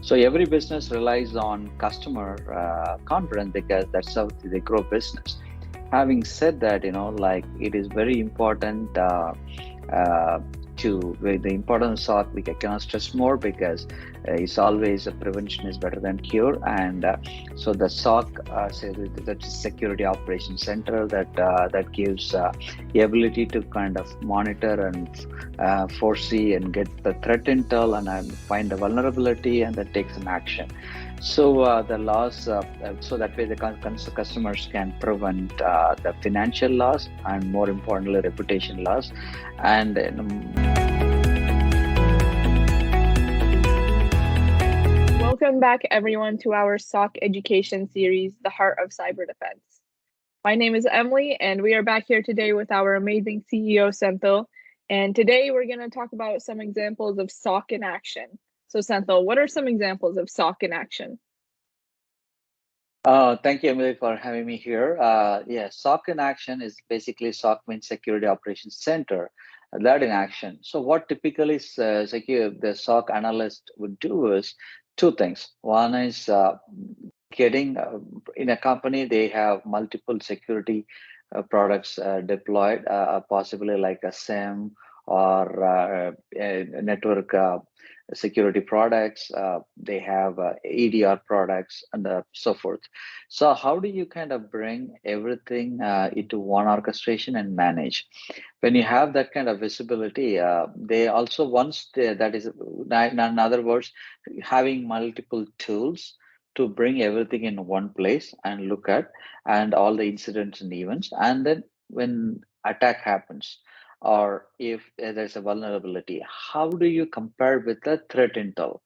So every business relies on customer confidence because that's how they grow business. Having said that, like it is very important uh, with the importance of we cannot stress more because it's always prevention is better than cure. And so the SOC, say that's Security Operations Center, that gives the ability to kind of monitor and foresee and get the threat intel and find the vulnerability and then take some action. So the loss, so that way the customers can prevent the financial loss and more importantly reputation loss. And Welcome back everyone to our SOC education series, The Heart of Cyber Defense. My name is Emily and we are back here today with our amazing CEO Senthil. And today we're going to talk about some examples of SOC in action. So Senthil, what are some examples of SOC in action? Thank you, Emily, for having me here. SOC in action is basically SOC means Security Operations Center. That in action. So what typically the SOC analyst would do is two things. One is getting in a company, they have multiple security products deployed, possibly like a SIEM or a network security products. They have EDR products and so forth. So how do you kind of bring everything into one orchestration and manage? When you have that kind of visibility, they also that is, in other words, having multiple tools to bring everything in one place and look at and all the incidents and events. And then when attack happens, or if there's a vulnerability, how do you compare with the threat intel?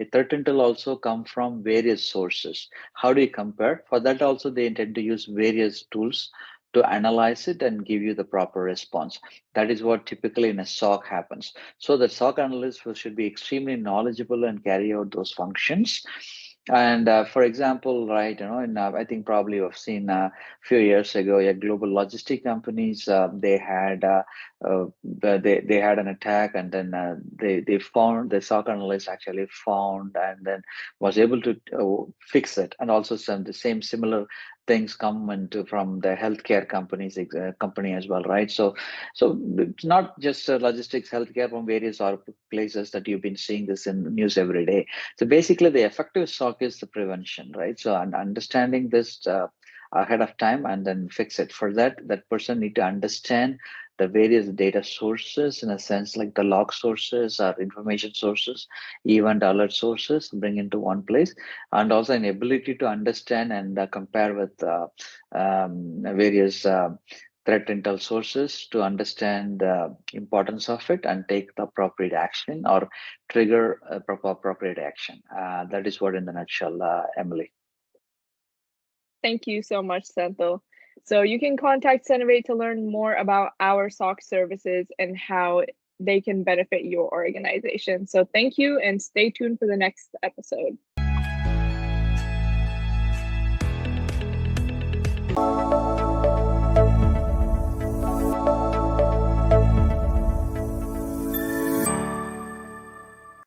A threat intel also come from various sources. How do you compare? For that also they intend to use various tools to analyze it and give you the proper response. That is what typically in a SOC happens. So the SOC analyst should be extremely knowledgeable and carry out those functions. And for example, right, I think probably you've seen a few years ago, global logistic companies, they had they had an attack, and then they found the SOC analyst actually found and then was able to fix it, and also the same similar things come into from the healthcare company as well, right? So it's not just logistics, healthcare, from various places that you've been seeing this in the news every day. So basically, the effective SOC is the prevention, right? So understanding this ahead of time and then fix it. For that person need to understand the various data sources, in a sense like the log sources or information sources, event alert sources, bring into one place, and also an ability to understand and compare with various threat intel sources to understand the importance of it and take the appropriate action or trigger appropriate action. That is what in the nutshell, Emily. Thank you so much, Senthil. So you can contact Sennovate to learn more about our SOC services and how they can benefit your organization. So thank you and stay tuned for the next episode.